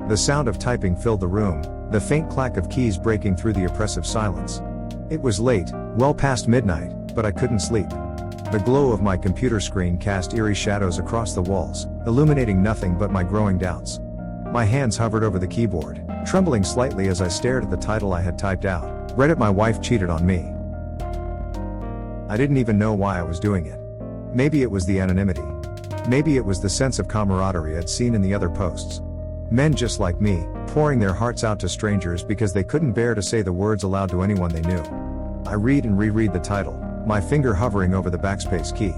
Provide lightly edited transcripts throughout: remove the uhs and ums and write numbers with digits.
The sound of typing filled the room, the faint clack of keys breaking through the oppressive silence. It was late, well past midnight, but I couldn't sleep. The glow of my computer screen cast eerie shadows across the walls, illuminating nothing but my growing doubts. My hands hovered over the keyboard, trembling slightly as I stared at the title I had typed out, "Reddit, my wife cheated on me." I didn't even know why I was doing it. Maybe it was the anonymity. Maybe it was the sense of camaraderie I'd seen in the other posts. Men just like me, pouring their hearts out to strangers because they couldn't bear to say the words aloud to anyone they knew. I read and reread the title, my finger hovering over the backspace key.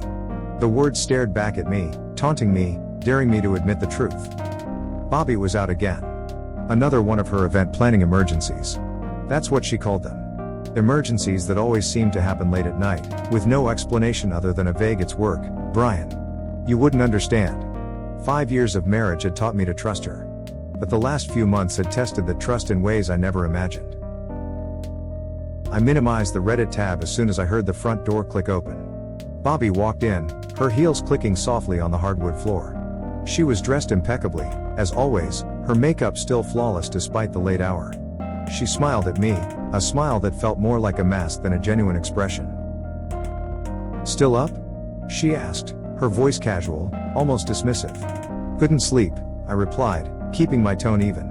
The words stared back at me, taunting me, daring me to admit the truth. Bobby was out again. Another one of her event planning emergencies. That's what she called them. Emergencies that always seemed to happen late at night, with no explanation other than a vague "it's work, Brian. You wouldn't understand." 5 years of marriage had taught me to trust her. But the last few months had tested that trust in ways I never imagined. I minimized the Reddit tab as soon as I heard the front door click open. Bobby walked in, her heels clicking softly on the hardwood floor. She was dressed impeccably, as always, her makeup still flawless despite the late hour. She smiled at me, a smile that felt more like a mask than a genuine expression. "Still up?" she asked, her voice casual, almost dismissive. "Couldn't sleep," I replied, keeping my tone even.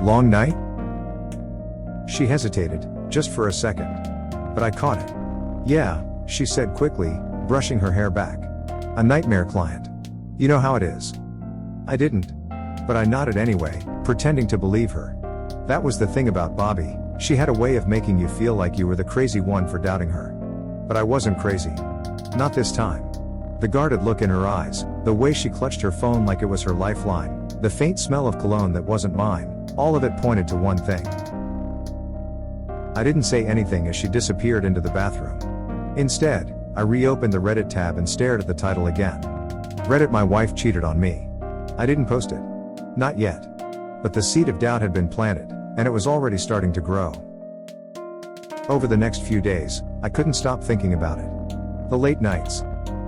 "Long night?" She hesitated, just for a second. But I caught it. "Yeah," she said quickly, brushing her hair back. "A nightmare client. You know how it is." I didn't. But I nodded anyway, pretending to believe her. That was the thing about Bobby, she had a way of making you feel like you were the crazy one for doubting her. But I wasn't crazy. Not this time. The guarded look in her eyes, the way she clutched her phone like it was her lifeline, the faint smell of cologne that wasn't mine, all of it pointed to one thing. I didn't say anything as she disappeared into the bathroom. Instead, I reopened the Reddit tab and stared at the title again. "Reddit, my wife cheated on me." I didn't post it. Not yet. But the seed of doubt had been planted, and it was already starting to grow. Over the next few days, I couldn't stop thinking about it. The late nights.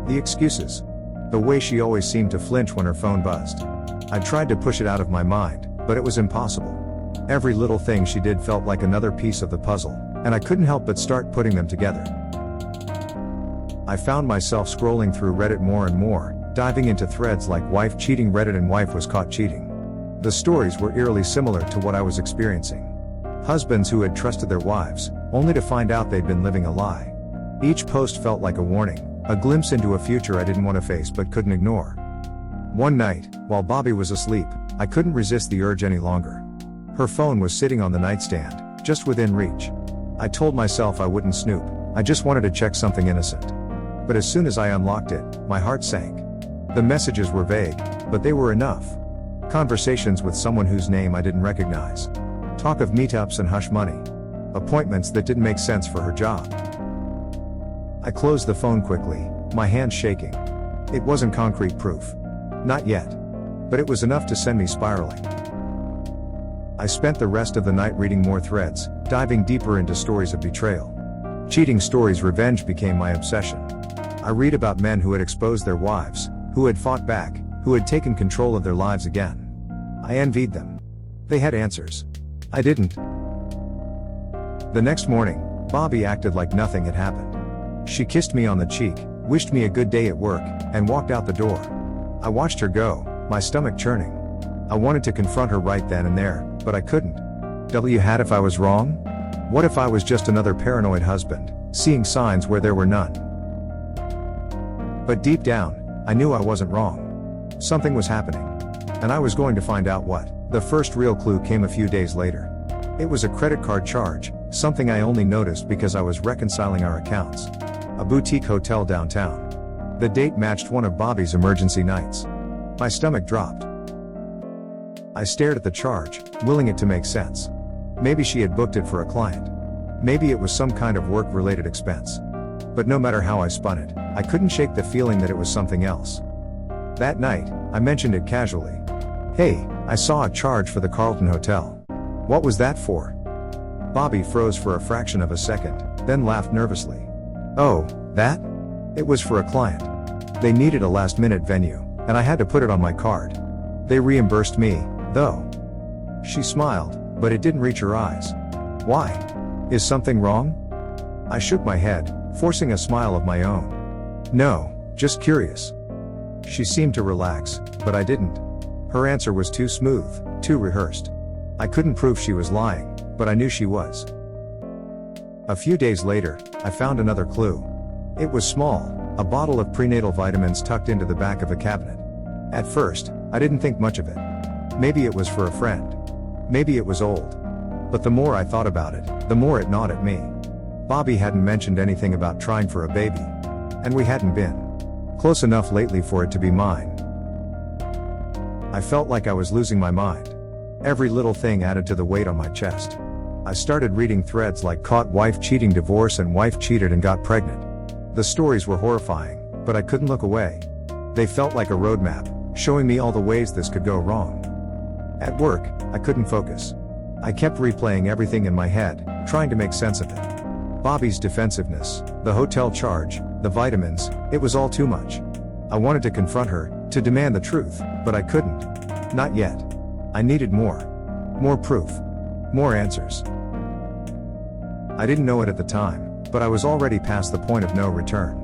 The excuses. The way she always seemed to flinch when her phone buzzed. I tried to push it out of my mind, but it was impossible. Every little thing she did felt like another piece of the puzzle, and I couldn't help but start putting them together. I found myself scrolling through Reddit more and more, diving into threads like "wife cheating Reddit" and "wife was caught cheating." The stories were eerily similar to what I was experiencing. Husbands who had trusted their wives, only to find out they'd been living a lie. Each post felt like a warning, a glimpse into a future I didn't want to face but couldn't ignore. One night, while Bobby was asleep, I couldn't resist the urge any longer. Her phone was sitting on the nightstand, just within reach. I told myself I wouldn't snoop, I just wanted to check something innocent. But as soon as I unlocked it, my heart sank. The messages were vague, but they were enough. Conversations with someone whose name I didn't recognize. Talk of meetups and hush money. Appointments that didn't make sense for her job. I closed the phone quickly, my hands shaking. It wasn't concrete proof. Not yet. But it was enough to send me spiraling. I spent the rest of the night reading more threads, diving deeper into stories of betrayal. Cheating stories. Revenge became my obsession. I read about men who had exposed their wives, who had fought back, who had taken control of their lives again. I envied them. They had answers. I didn't. The next morning, Bobby acted like nothing had happened. She kissed me on the cheek, wished me a good day at work, and walked out the door. I watched her go, my stomach churning. I wanted to confront her right then and there, but I couldn't. Had if I was wrong? What if I was just another paranoid husband, seeing signs where there were none? But deep down, I knew I wasn't wrong. Something was happening. And I was going to find out what. The first real clue came a few days later. It was a credit card charge, something I only noticed because I was reconciling our accounts. A boutique hotel downtown. The date matched one of Bobby's emergency nights. My stomach dropped. I stared at the charge, willing it to make sense. Maybe she had booked it for a client. Maybe it was some kind of work-related expense. But no matter how I spun it, I couldn't shake the feeling that it was something else. That night, I mentioned it casually. "Hey, I saw a charge for the Carlton Hotel." "What was that for?" Bobby froze for a fraction of a second, then laughed nervously. "Oh, that? It was for a client. They needed a last-minute venue, and I had to put it on my card. They reimbursed me, though." She smiled, but it didn't reach her eyes. Why? Is something wrong? I shook my head, forcing a smile of my own. No, just curious. She seemed to relax, but I didn't. Her answer was too smooth, too rehearsed. I couldn't prove she was lying, but I knew she was. A few days later, I found another clue. It was small, a bottle of prenatal vitamins tucked into the back of a cabinet. At first, I didn't think much of it. Maybe it was for a friend. Maybe it was old. But the more I thought about it, the more it gnawed at me. Bobby hadn't mentioned anything about trying for a baby. And we hadn't been close enough lately for it to be mine. I felt like I was losing my mind. Every little thing added to the weight on my chest. I started reading threads like caught wife cheating divorce and wife cheated and got pregnant. The stories were horrifying, but I couldn't look away. They felt like a roadmap, showing me all the ways this could go wrong. At work, I couldn't focus. I kept replaying everything in my head, trying to make sense of it. Bobby's defensiveness, the hotel charge, the vitamins, it was all too much. I wanted to confront her, to demand the truth, but I couldn't. Not yet. I needed more. More proof. More answers. I didn't know it at the time, but I was already past the point of no return.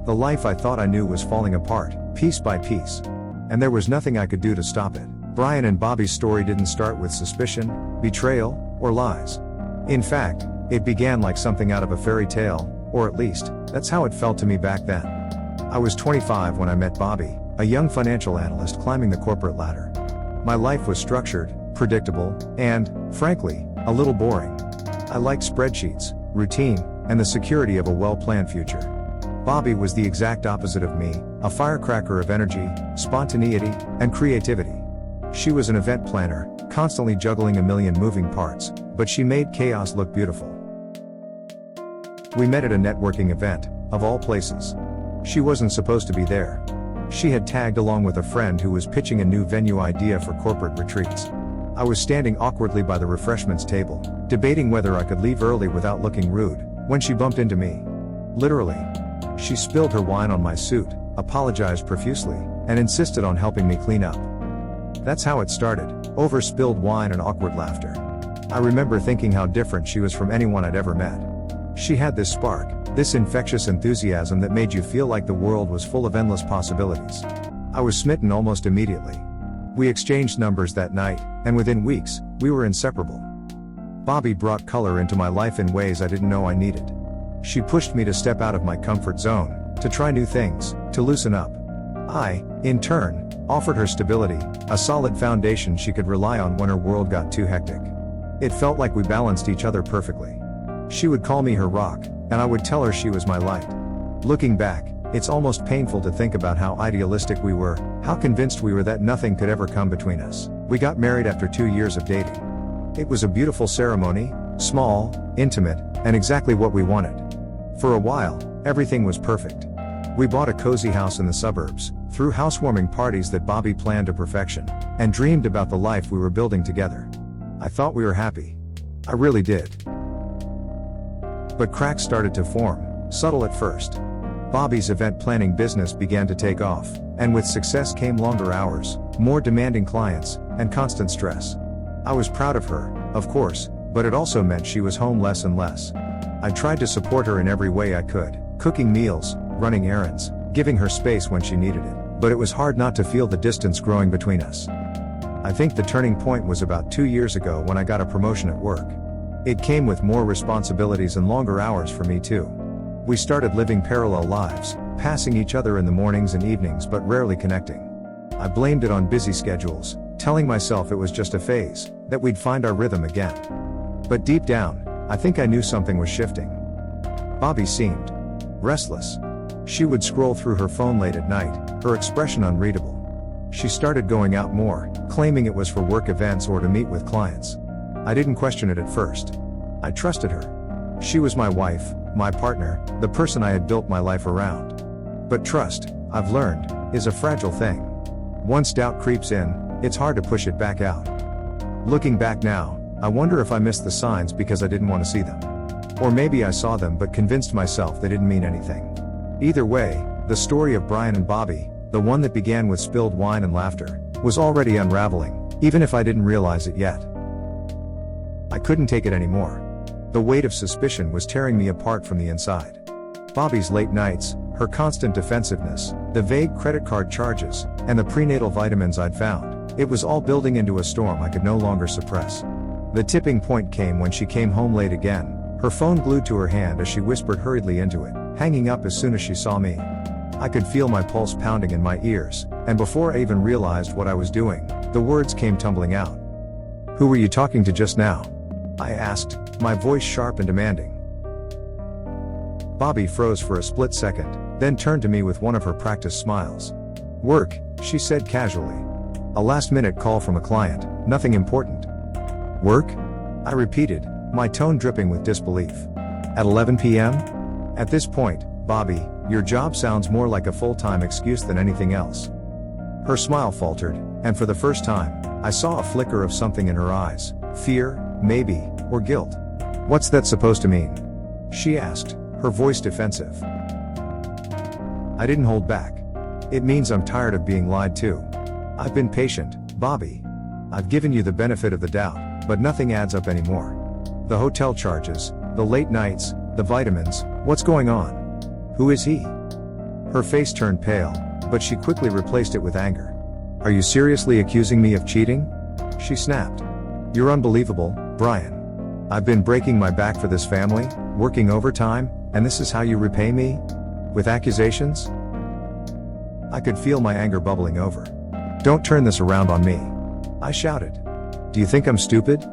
The life I thought I knew was falling apart, piece by piece. And there was nothing I could do to stop it. Brian and Bobby's story didn't start with suspicion, betrayal, or lies. In fact, it began like something out of a fairy tale, or at least, that's how it felt to me back then. I was 25 when I met Bobby, a young financial analyst climbing the corporate ladder. My life was structured, predictable, and, frankly, a little boring. I liked spreadsheets, routine, and the security of a well-planned future. Bobby was the exact opposite of me, a firecracker of energy, spontaneity, and creativity. She was an event planner, constantly juggling a million moving parts, but she made chaos look beautiful. We met at a networking event, of all places. She wasn't supposed to be there. She had tagged along with a friend who was pitching a new venue idea for corporate retreats. I was standing awkwardly by the refreshments table, debating whether I could leave early without looking rude, when she bumped into me. Literally. She spilled her wine on my suit, apologized profusely, and insisted on helping me clean up. That's how it started, over spilled wine and awkward laughter. I remember thinking how different she was from anyone I'd ever met. She had this spark, this infectious enthusiasm that made you feel like the world was full of endless possibilities. I was smitten almost immediately. We exchanged numbers that night, and within weeks, we were inseparable. Bobby brought color into my life in ways I didn't know I needed. She pushed me to step out of my comfort zone, to try new things, to loosen up. I, in turn, offered her stability, a solid foundation she could rely on when her world got too hectic. It felt like we balanced each other perfectly. She would call me her rock, and I would tell her she was my light. Looking back, it's almost painful to think about how idealistic we were, how convinced we were that nothing could ever come between us. We got married after 2 years of dating. It was a beautiful ceremony, small, intimate, and exactly what we wanted. For a while, everything was perfect. We bought a cozy house in the suburbs, threw housewarming parties that Bobby planned to perfection, and dreamed about the life we were building together. I thought we were happy. I really did. But cracks started to form, subtle at first. Bobby's event planning business began to take off, and with success came longer hours, more demanding clients, and constant stress. I was proud of her, of course, but it also meant she was home less and less. I tried to support her in every way I could, cooking meals, running errands, giving her space when she needed it, but it was hard not to feel the distance growing between us. I think the turning point was about 2 years ago when I got a promotion at work. It came with more responsibilities and longer hours for me too. We started living parallel lives, passing each other in the mornings and evenings but rarely connecting. I blamed it on busy schedules, telling myself it was just a phase, that we'd find our rhythm again. But deep down, I think I knew something was shifting. Bobby seemed restless. She would scroll through her phone late at night, her expression unreadable. She started going out more, claiming it was for work events or to meet with clients. I didn't question it at first. I trusted her. She was my wife, my partner, the person I had built my life around. But trust, I've learned, is a fragile thing. Once doubt creeps in, it's hard to push it back out. Looking back now, I wonder if I missed the signs because I didn't want to see them. Or maybe I saw them but convinced myself they didn't mean anything. Either way, the story of Brian and Bobby, the one that began with spilled wine and laughter, was already unraveling, even if I didn't realize it yet. I couldn't take it anymore. The weight of suspicion was tearing me apart from the inside. Bobby's late nights, her constant defensiveness, the vague credit card charges, and the prenatal vitamins I'd found, it was all building into a storm I could no longer suppress. The tipping point came when she came home late again, her phone glued to her hand as she whispered hurriedly into it, hanging up as soon as she saw me. I could feel my pulse pounding in my ears, and before I even realized what I was doing, the words came tumbling out. "Who were you talking to just now?" I asked, my voice sharp and demanding. Bobby froze for a split second, then turned to me with one of her practiced smiles. "Work," she said casually. "A last-minute call from a client, nothing important." "Work?" I repeated, my tone dripping with disbelief. "At 11 p.m.? At this point, Bobby, your job sounds more like a full-time excuse than anything else." Her smile faltered, and for the first time, I saw a flicker of something in her eyes, fear, maybe, or guilt. "What's that supposed to mean?" she asked, her voice defensive. I didn't hold back. "It means I'm tired of being lied to. I've been patient, Bobby. I've given you the benefit of the doubt, but nothing adds up anymore. The hotel charges, the late nights, the vitamins, what's going on? Who is he?" Her face turned pale, but she quickly replaced it with anger. "Are you seriously accusing me of cheating?" she snapped. "You're unbelievable, Brian. I've been breaking my back for this family, working overtime, and this is how you repay me? With accusations?" I could feel my anger bubbling over. "Don't turn this around on me," I shouted. "Do you think I'm stupid?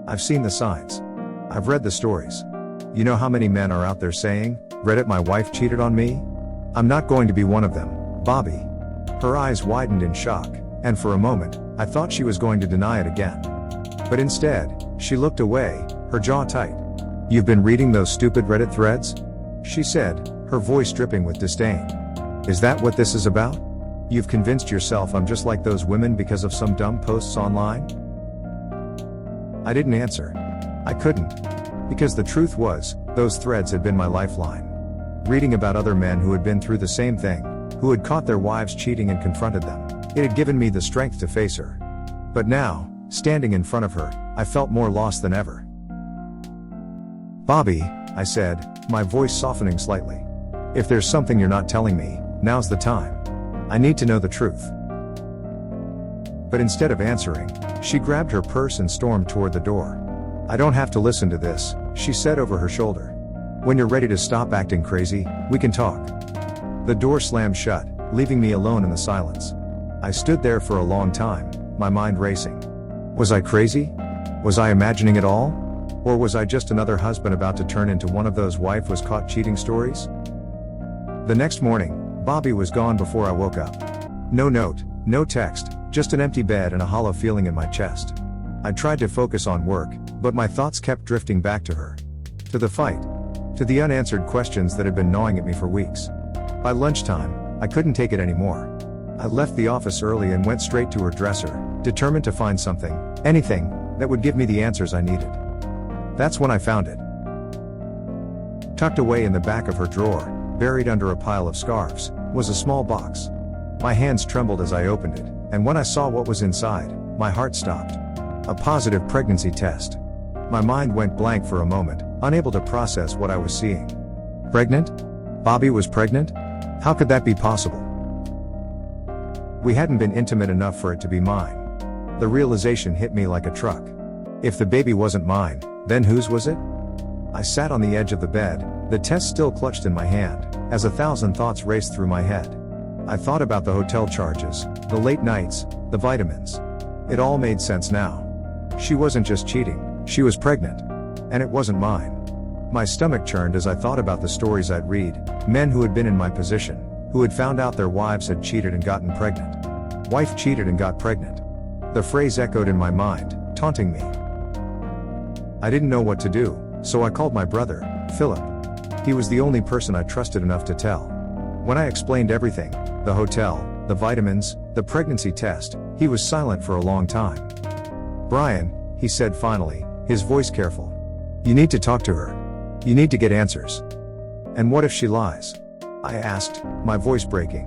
I've seen the signs. I've read the stories. You know how many men are out there saying, 'Reddit, my wife cheated on me'? I'm not going to be one of them, Bobby." Her eyes widened in shock, and for a moment, I thought she was going to deny it again. But instead, she looked away, her jaw tight. "You've been reading those stupid Reddit threads?" she said, her voice dripping with disdain. "Is that what this is about? You've convinced yourself I'm just like those women because of some dumb posts online?" I didn't answer. I couldn't. Because the truth was, those threads had been my lifeline. Reading about other men who had been through the same thing, who had caught their wives cheating and confronted them, it had given me the strength to face her. But now, standing in front of her, I felt more lost than ever. "Bobby," I said, my voice softening slightly. "If there's something you're not telling me, now's the time. I need to know the truth." But instead of answering, she grabbed her purse and stormed toward the door. "I don't have to listen to this," she said over her shoulder. "When you're ready to stop acting crazy, we can talk." The door slammed shut, leaving me alone in the silence. I stood there for a long time, my mind racing. Was I crazy? Was I imagining it all? Or was I just another husband about to turn into one of those wife was caught cheating stories? The next morning, Bobby was gone before I woke up. No note, no text, just an empty bed and a hollow feeling in my chest. I tried to focus on work, but my thoughts kept drifting back to her. To the fight. To the unanswered questions that had been gnawing at me for weeks. By lunchtime, I couldn't take it anymore. I left the office early and went straight to her dresser, determined to find something, anything, that would give me the answers I needed. That's when I found it. Tucked away in the back of her drawer, buried under a pile of scarves, was a small box. My hands trembled as I opened it, and when I saw what was inside, my heart stopped. A positive pregnancy test. My mind went blank for a moment, unable to process what I was seeing. Pregnant? Bobby was pregnant? How could that be possible? We hadn't been intimate enough for it to be mine. The realization hit me like a truck. If the baby wasn't mine, then whose was it? I sat on the edge of the bed, the test still clutched in my hand, as 1,000 thoughts raced through my head. I thought about the hotel charges, the late nights, the vitamins. It all made sense now. She wasn't just cheating, she was pregnant. And it wasn't mine. My stomach churned as I thought about the stories I'd read, men who had been in my position, who had found out their wives had cheated and gotten pregnant. Wife cheated and got pregnant. The phrase echoed in my mind, taunting me. I didn't know what to do, so I called my brother, Philip. He was the only person I trusted enough to tell. When I explained everything, the hotel, the vitamins, the pregnancy test, he was silent for a long time. "Brian," he said finally, his voice careful. "You need to talk to her. You need to get answers." "And what if she lies?" I asked, my voice breaking.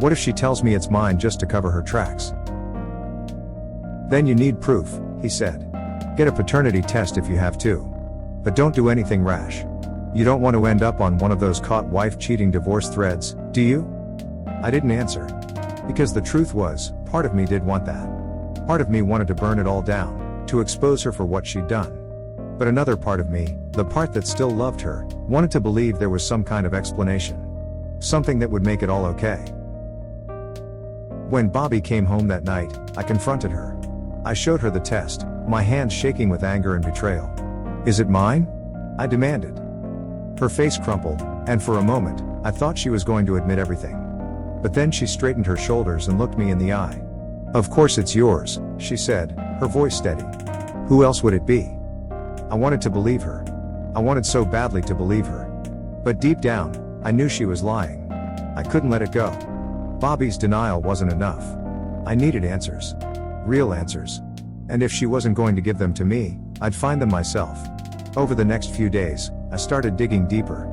"What if she tells me it's mine just to cover her tracks?" "Then you need proof," he said. Get a paternity test if you have to. But don't do anything rash. You don't want to end up on one of those caught wife cheating divorce threads, do you? I didn't answer. Because the truth was, part of me did want that. Part of me wanted to burn it all down, to expose her for what she'd done. But another part of me, the part that still loved her, wanted to believe there was some kind of explanation. Something that would make it all okay. When Bobby came home that night, I confronted her. I showed her the test, my hands shaking with anger and betrayal. Is it mine? I demanded. Her face crumpled, and for a moment, I thought she was going to admit everything. But then she straightened her shoulders and looked me in the eye. Of course it's yours, she said, her voice steady. Who else would it be? I wanted to believe her. I wanted so badly to believe her. But deep down, I knew she was lying. I couldn't let it go. Bobby's denial wasn't enough. I needed answers. Real answers. And if she wasn't going to give them to me, I'd find them myself. Over the next few days, I started digging deeper.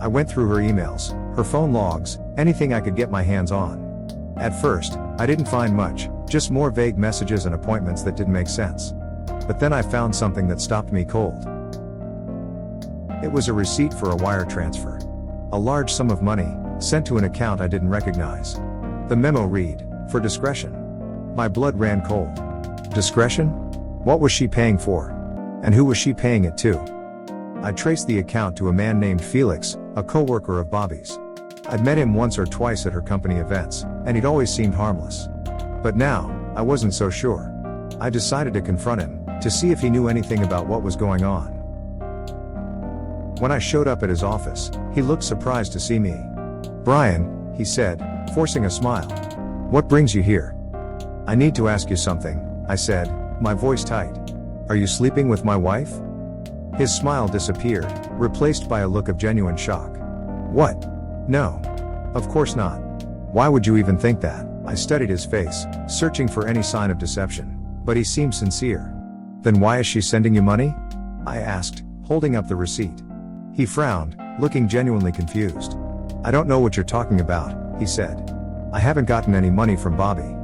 I went through her emails, her phone logs, anything I could get my hands on. At first, I didn't find much, just more vague messages and appointments that didn't make sense. But then I found something that stopped me cold. It was a receipt for a wire transfer. A large sum of money, sent to an account I didn't recognize. The memo read, "For discretion." My blood ran cold. Discretion? What was she paying for? And who was she paying it to? I traced the account to a man named Felix, a co-worker of Bobby's. I'd met him once or twice at her company events, and he'd always seemed harmless. But now, I wasn't so sure. I decided to confront him, to see if he knew anything about what was going on. When I showed up at his office, he looked surprised to see me. "Brian," he said, forcing a smile. "What brings you here?" "I need to ask you something," I said, my voice tight. "Are you sleeping with my wife?" His smile disappeared, replaced by a look of genuine shock. "What? No. Of course not. Why would you even think that?" I studied his face, searching for any sign of deception, but he seemed sincere. "Then why is she sending you money?" I asked, holding up the receipt. He frowned, looking genuinely confused. "I don't know what you're talking about," he said. "I haven't gotten any money from Bobby."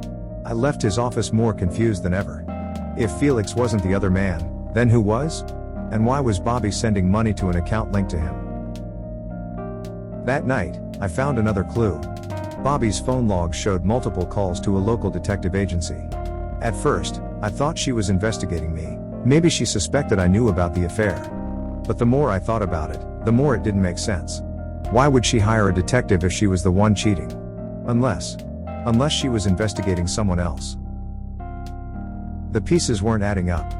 I left his office more confused than ever. If Felix wasn't the other man, then who was? And why was Bobby sending money to an account linked to him? That night, I found another clue. Bobby's phone logs showed multiple calls to a local detective agency. At first, I thought she was investigating me. Maybe she suspected I knew about the affair. But the more I thought about it, the more it didn't make sense. Why would she hire a detective if she was the one cheating? Unless she was investigating someone else. The pieces weren't adding up.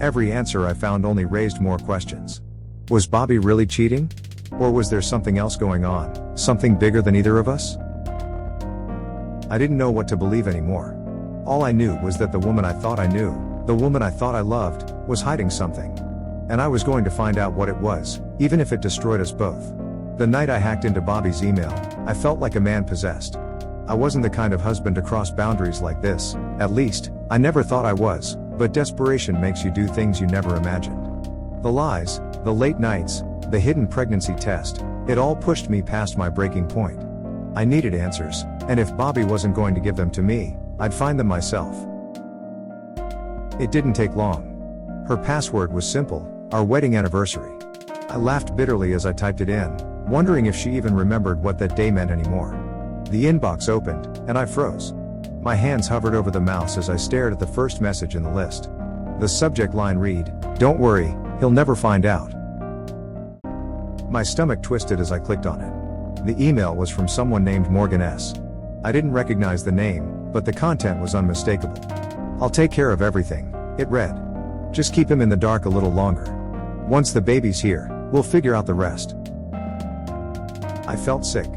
Every answer I found only raised more questions. Was Bobby really cheating? Or was there something else going on, something bigger than either of us? I didn't know what to believe anymore. All I knew was that the woman I thought I knew, the woman I thought I loved, was hiding something. And I was going to find out what it was, even if it destroyed us both. The night I hacked into Bobby's email, I felt like a man possessed. I wasn't the kind of husband to cross boundaries like this, at least, I never thought I was, but desperation makes you do things you never imagined. The lies, the late nights, the hidden pregnancy test, it all pushed me past my breaking point. I needed answers, and if Bobby wasn't going to give them to me, I'd find them myself. It didn't take long. Her password was simple, our wedding anniversary. I laughed bitterly as I typed it in, wondering if she even remembered what that day meant anymore. The inbox opened, and I froze. My hands hovered over the mouse as I stared at the first message in the list. The subject line read, "Don't worry, he'll never find out." My stomach twisted as I clicked on it. The email was from someone named Morgan S. I didn't recognize the name, but the content was unmistakable. "I'll take care of everything," it read. "Just keep him in the dark a little longer. Once the baby's here, we'll figure out the rest." I felt sick.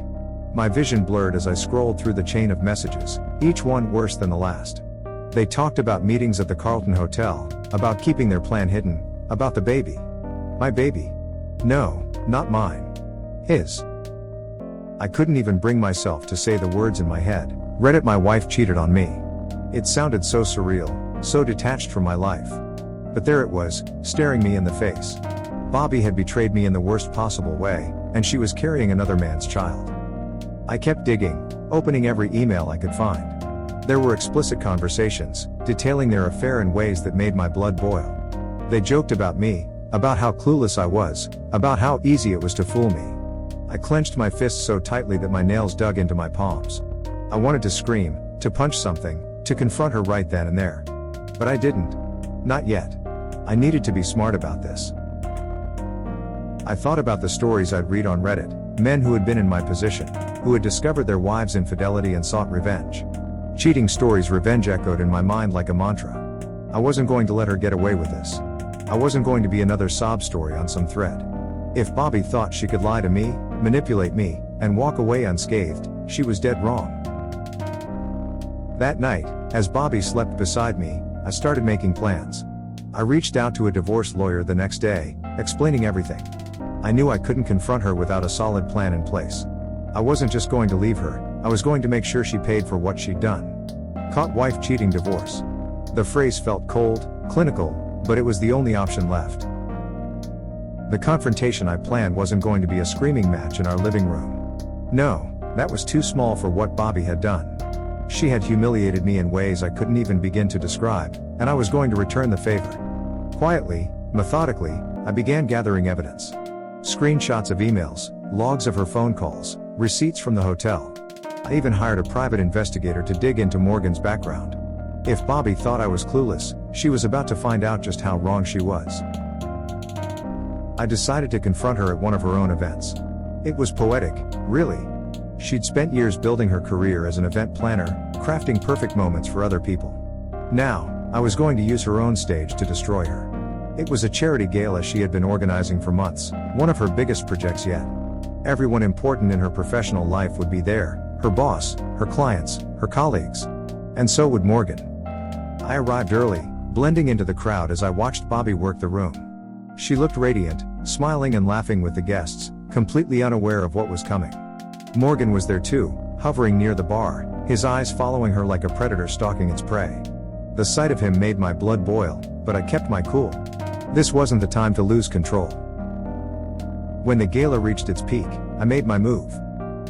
My vision blurred as I scrolled through the chain of messages, each one worse than the last. They talked about meetings at the Carlton Hotel, about keeping their plan hidden, about the baby. My baby? No, not mine. His. I couldn't even bring myself to say the words in my head. "Read it, my wife cheated on me." It sounded so surreal, so detached from my life. But there it was, staring me in the face. Bobby had betrayed me in the worst possible way, and she was carrying another man's child. I kept digging, opening every email I could find. There were explicit conversations, detailing their affair in ways that made my blood boil. They joked about me, about how clueless I was, about how easy it was to fool me. I clenched my fists so tightly that my nails dug into my palms. I wanted to scream, to punch something, to confront her right then and there. But I didn't. Not yet. I needed to be smart about this. I thought about the stories I'd read on Reddit, men who had been in my position, who had discovered their wives' infidelity and sought revenge. Cheating stories, revenge echoed in my mind like a mantra. I wasn't going to let her get away with this. I wasn't going to be another sob story on some thread. If Bobby thought she could lie to me, manipulate me, and walk away unscathed, she was dead wrong. That night, as Bobby slept beside me, I started making plans. I reached out to a divorce lawyer the next day, explaining everything. I knew I couldn't confront her without a solid plan in place. I wasn't just going to leave her, I was going to make sure she paid for what she'd done. Caught wife cheating, divorce. The phrase felt cold, clinical, but it was the only option left. The confrontation I planned wasn't going to be a screaming match in our living room. No, that was too small for what Bobby had done. She had humiliated me in ways I couldn't even begin to describe, and I was going to return the favor. Quietly, methodically, I began gathering evidence. Screenshots of emails, logs of her phone calls, receipts from the hotel. I even hired a private investigator to dig into Morgan's background. If Bobby thought I was clueless, she was about to find out just how wrong she was. I decided to confront her at one of her own events. It was poetic, really. She'd spent years building her career as an event planner, crafting perfect moments for other people. Now, I was going to use her own stage to destroy her. It was a charity gala she had been organizing for months, one of her biggest projects yet. Everyone important in her professional life would be there, her boss, her clients, her colleagues. And so would Morgan. I arrived early, blending into the crowd as I watched Bobby work the room. She looked radiant, smiling and laughing with the guests, completely unaware of what was coming. Morgan was there too, hovering near the bar, his eyes following her like a predator stalking its prey. The sight of him made my blood boil, but I kept my cool. This wasn't the time to lose control. When the gala reached its peak, I made my move.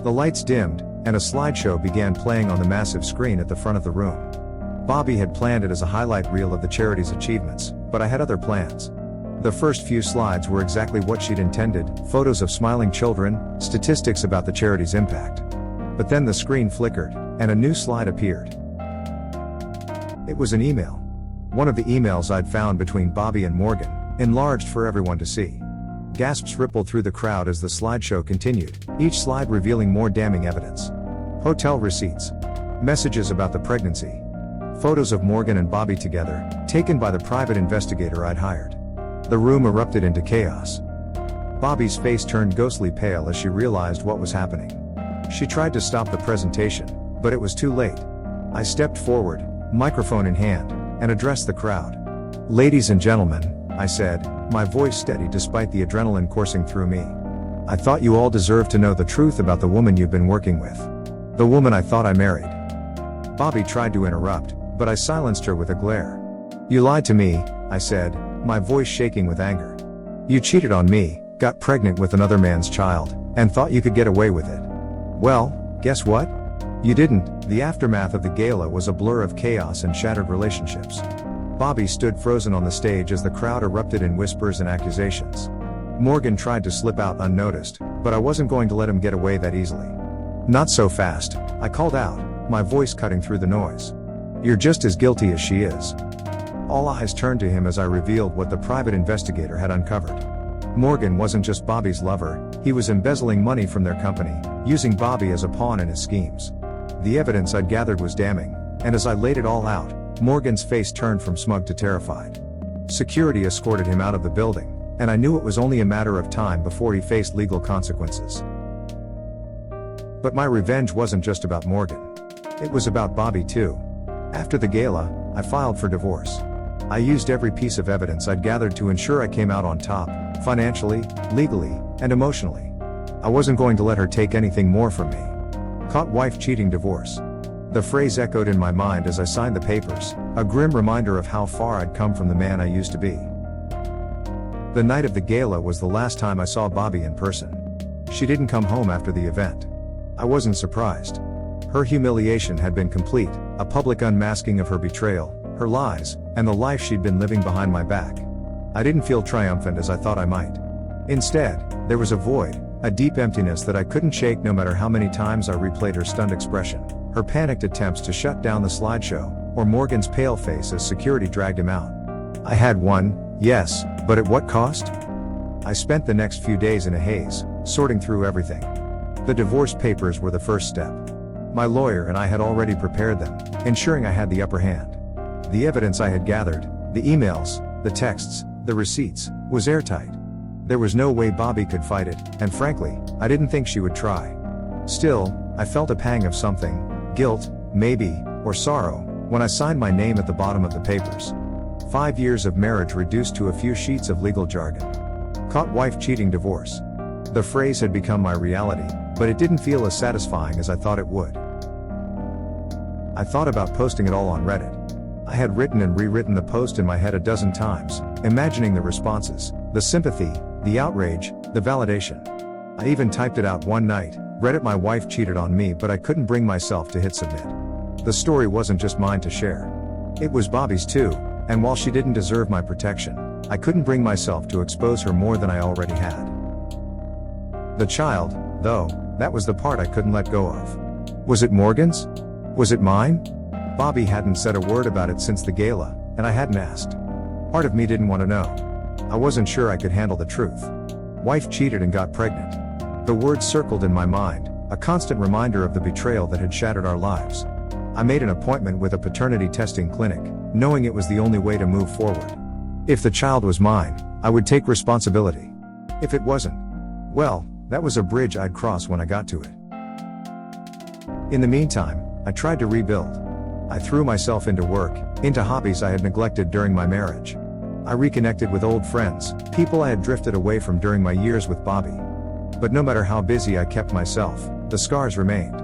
The lights dimmed, and a slideshow began playing on the massive screen at the front of the room. Bobby had planned it as a highlight reel of the charity's achievements, but I had other plans. The first few slides were exactly what she'd intended, photos of smiling children, statistics about the charity's impact. But then the screen flickered, and a new slide appeared. It was an email. One of the emails I'd found between Bobby and Morgan, enlarged for everyone to see. Gasps rippled through the crowd as the slideshow continued, each slide revealing more damning evidence. Hotel receipts. Messages about the pregnancy. Photos of Morgan and Bobby together, taken by the private investigator I'd hired. The room erupted into chaos. Bobby's face turned ghostly pale as she realized what was happening. She tried to stop the presentation, but it was too late. I stepped forward, microphone in hand, and addressed the crowd. "Ladies and gentlemen," I said, my voice steady despite the adrenaline coursing through me. "I thought you all deserved to know the truth about the woman you've been working with. The woman I thought I married." Bobby tried to interrupt, but I silenced her with a glare. "You lied to me," I said, my voice shaking with anger. "You cheated on me, got pregnant with another man's child, and thought you could get away with it. Well, guess what? You didn't." The aftermath of the gala was a blur of chaos and shattered relationships. Bobby stood frozen on the stage as the crowd erupted in whispers and accusations. Morgan tried to slip out unnoticed, but I wasn't going to let him get away that easily. "Not so fast," I called out, my voice cutting through the noise. "You're just as guilty as she is." All eyes turned to him as I revealed what the private investigator had uncovered. Morgan wasn't just Bobby's lover, he was embezzling money from their company, using Bobby as a pawn in his schemes. The evidence I'd gathered was damning, and as I laid it all out, Morgan's face turned from smug to terrified. Security escorted him out of the building, and I knew it was only a matter of time before he faced legal consequences. But my revenge wasn't just about Morgan. It was about Bobby too. After the gala, I filed for divorce. I used every piece of evidence I'd gathered to ensure I came out on top, financially, legally, and emotionally. I wasn't going to let her take anything more from me. Caught wife cheating, divorce. The phrase echoed in my mind as I signed the papers, a grim reminder of how far I'd come from the man I used to be. The night of the gala was the last time I saw Bobby in person. She didn't come home after the event. I wasn't surprised. Her humiliation had been complete, a public unmasking of her betrayal, her lies, and the life she'd been living behind my back. I didn't feel triumphant as I thought I might. Instead, there was a void, a deep emptiness that I couldn't shake no matter how many times I replayed her stunned expression, her panicked attempts to shut down the slideshow, or Morgan's pale face as security dragged him out. I had won, yes, but at what cost? I spent the next few days in a haze, sorting through everything. The divorce papers were the first step. My lawyer and I had already prepared them, ensuring I had the upper hand. The evidence I had gathered, the emails, the texts, the receipts, was airtight. There was no way Bobby could fight it, and frankly, I didn't think she would try. Still, I felt a pang of something, guilt, maybe, or sorrow, when I signed my name at the bottom of the papers. 5 years of marriage reduced to a few sheets of legal jargon. Caught wife cheating, divorce. The phrase had become my reality, but it didn't feel as satisfying as I thought it would. I thought about posting it all on Reddit. I had written and rewritten the post in my head a dozen times, imagining the responses, the sympathy, the outrage, the validation. I even typed it out one night, Reddit, my wife cheated on me, but I couldn't bring myself to hit submit. The story wasn't just mine to share. It was Bobby's too, and while she didn't deserve my protection, I couldn't bring myself to expose her more than I already had. The child, though, that was the part I couldn't let go of. Was it Morgan's? Was it mine? Bobby hadn't said a word about it since the gala, and I hadn't asked. Part of me didn't want to know. I wasn't sure I could handle the truth. Wife cheated and got pregnant. The words circled in my mind, a constant reminder of the betrayal that had shattered our lives. I made an appointment with a paternity testing clinic, knowing it was the only way to move forward. If the child was mine, I would take responsibility. If it wasn't, well, that was a bridge I'd cross when I got to it. In the meantime, I tried to rebuild. I threw myself into work, into hobbies I had neglected during my marriage. I reconnected with old friends, people I had drifted away from during my years with Bobby. But no matter how busy I kept myself, the scars remained.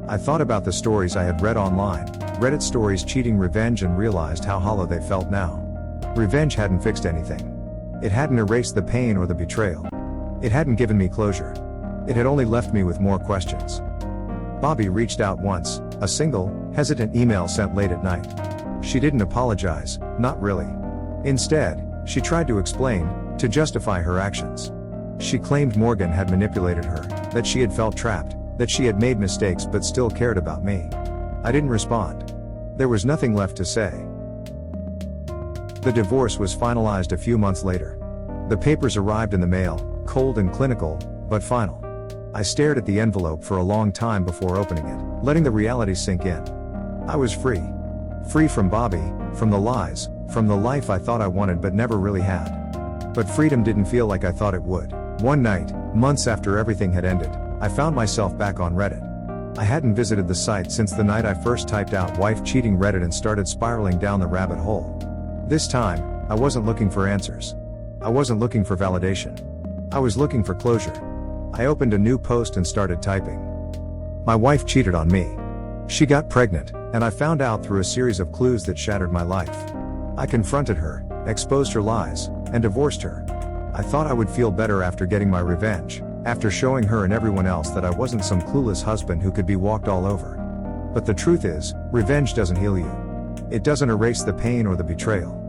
I thought about the stories I had read online, Reddit stories cheating revenge, and realized how hollow they felt now. Revenge hadn't fixed anything. It hadn't erased the pain or the betrayal. It hadn't given me closure. It had only left me with more questions. Bobby reached out once, a single, hesitant email sent late at night. She didn't apologize, not really. Instead, she tried to explain, to justify her actions. She claimed Morgan had manipulated her, that she had felt trapped, that she had made mistakes but still cared about me. I didn't respond. There was nothing left to say. The divorce was finalized a few months later. The papers arrived in the mail, cold and clinical, but final. I stared at the envelope for a long time before opening it, letting the reality sink in. I was free. Free from Bobby, from the lies, from the life I thought I wanted but never really had. But freedom didn't feel like I thought it would. One night, months after everything had ended, I found myself back on Reddit. I hadn't visited the site since the night I first typed out wife cheating Reddit and started spiraling down the rabbit hole. This time, I wasn't looking for answers. I wasn't looking for validation. I was looking for closure. I opened a new post and started typing. My wife cheated on me. She got pregnant, and I found out through a series of clues that shattered my life. I confronted her, exposed her lies, and divorced her. I thought I would feel better after getting my revenge, after showing her and everyone else that I wasn't some clueless husband who could be walked all over. But the truth is, revenge doesn't heal you. It doesn't erase the pain or the betrayal.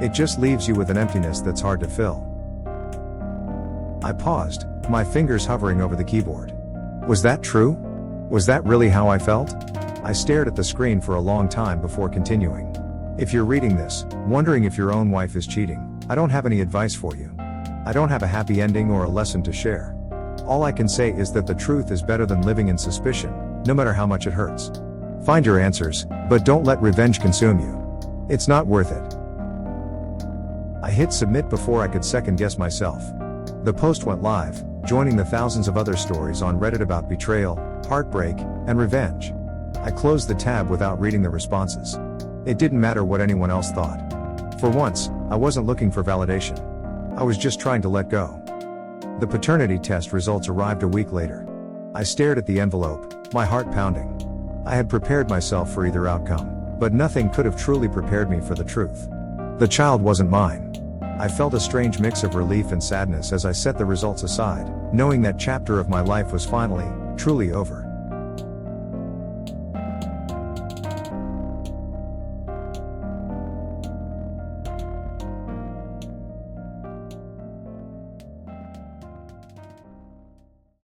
It just leaves you with an emptiness that's hard to fill. I paused, my fingers hovering over the keyboard. Was that true? Was that really how I felt? I stared at the screen for a long time before continuing. If you're reading this, wondering if your own wife is cheating, I don't have any advice for you. I don't have a happy ending or a lesson to share. All I can say is that the truth is better than living in suspicion, no matter how much it hurts. Find your answers, but don't let revenge consume you. It's not worth it. I hit submit before I could second guess myself. The post went live, joining the thousands of other stories on Reddit about betrayal, heartbreak, and revenge. I closed the tab without reading the responses. It didn't matter what anyone else thought. For once, I wasn't looking for validation. I was just trying to let go. The paternity test results arrived a week later. I stared at the envelope, my heart pounding. I had prepared myself for either outcome, but nothing could have truly prepared me for the truth. The child wasn't mine. I felt a strange mix of relief and sadness as I set the results aside, knowing that chapter of my life was finally, truly over.